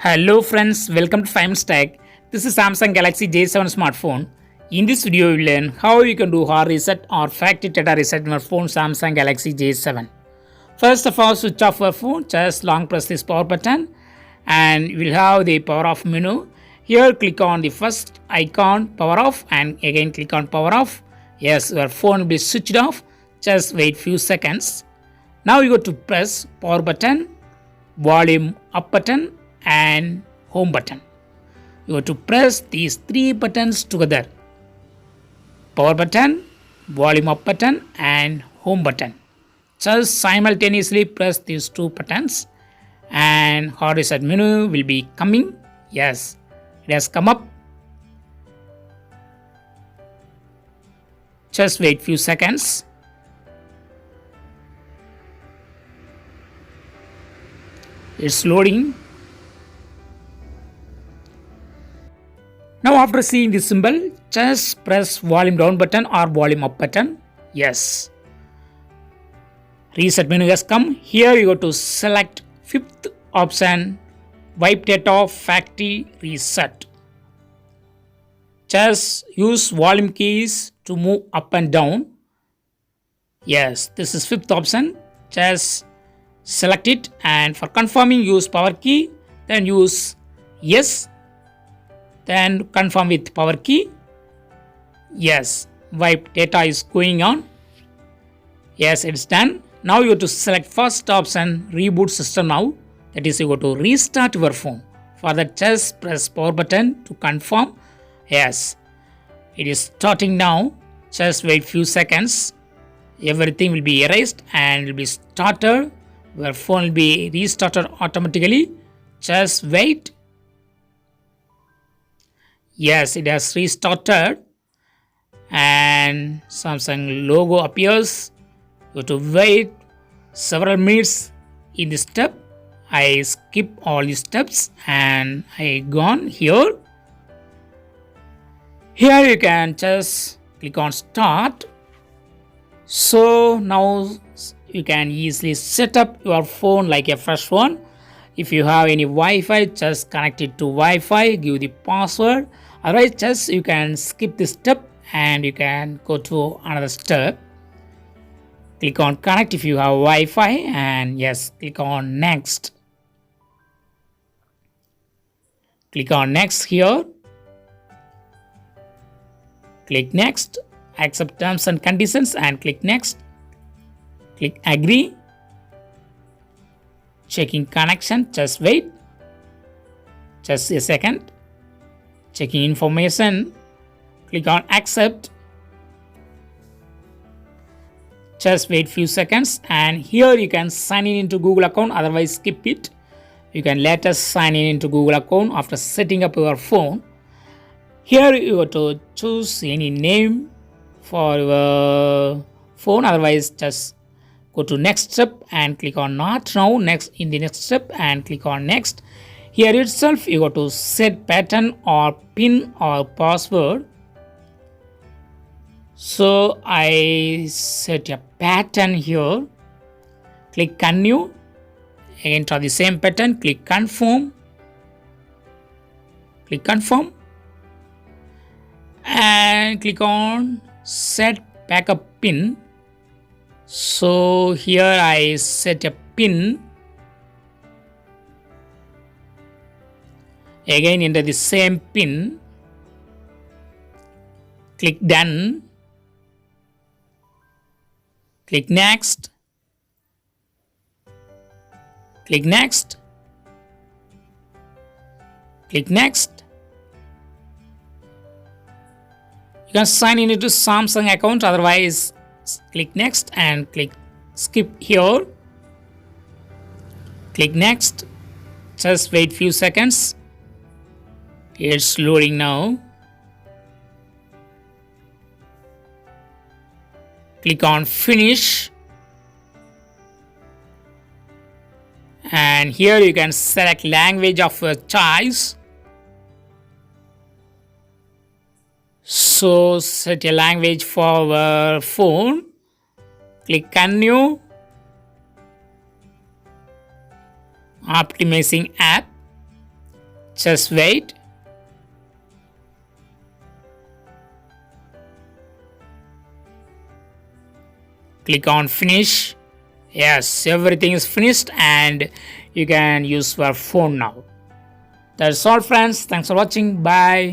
Hello friends, welcome to Famous Tech. This is Samsung Galaxy J7 smartphone. In this video, you will learn how you can do hard reset or factory data reset on your phone Samsung Galaxy J7. First of all, switch off your phone, just long press this power button and you will have the power off menu. Here click on the first icon power off and again click on power off. Yes, your phone will be switched off. Just wait few seconds. Now you go to press power button, volume up button and home button. You have to press these three buttons together: power button, volume up button and home button. Just simultaneously press these two buttons and hard reset menu will be coming. Yes, it has come up. Just wait few seconds. It's loading. Now after seeing this symbol, just press volume down button or volume up button. Yes. Reset menu has come. Here you go to select fifth option, wipe data factory reset. Just use volume keys to move up and down. Yes, this is fifth option. Just select it and for confirming use power key, then use yes. Then confirm with power key. Yes, wipe data is going on. Yes, it's done. Now you have to select first option, reboot system now. That is, you go to restart your phone. For that, just press power button to confirm. Yes, it is starting now. Just wait few seconds. Everything will be erased and will be started. Your phone will be restarted automatically. Just wait. Yes, it has restarted and Samsung logo appears. You have to wait several minutes in this step. I skip all these steps and I gone here. Here you can just click on start. So now you can easily set up your phone like a fresh one. If you have any Wi-Fi, just connect it to Wi-Fi, give the password. Otherwise, just you can skip this step and you can go to another step. Click on connect if you have Wi-Fi and yes, click on next. Click on next here. Click next, accept terms and conditions and click next. Click agree. Checking connection, just wait. Just a second. Checking information. Click on accept. Just wait few seconds and here you can sign in into Google account, otherwise skip it. You can later sign in into Google account after setting up your phone. Here you have to choose any name for your phone, otherwise just go to next step and click on not now, next in the next step and click on next. Here itself you go to set pattern or pin or password. So I set a pattern here. Click continue. Enter the same pattern. Click confirm. Click confirm. And click on set backup pin. So here I set a pin. Again enter the same pin. Click done. Click next. Click next. Click next. You can sign in into Samsung account, otherwise click next and click skip here. Click next. Just wait few seconds. It's loading now. Click on finish. And here you can select language of your choice. So set a language for your phone. Click continue. Optimizing app. Just wait. Click on finish. Yes, everything is finished and you can use your phone now. That's all friends. Thanks for watching. Bye.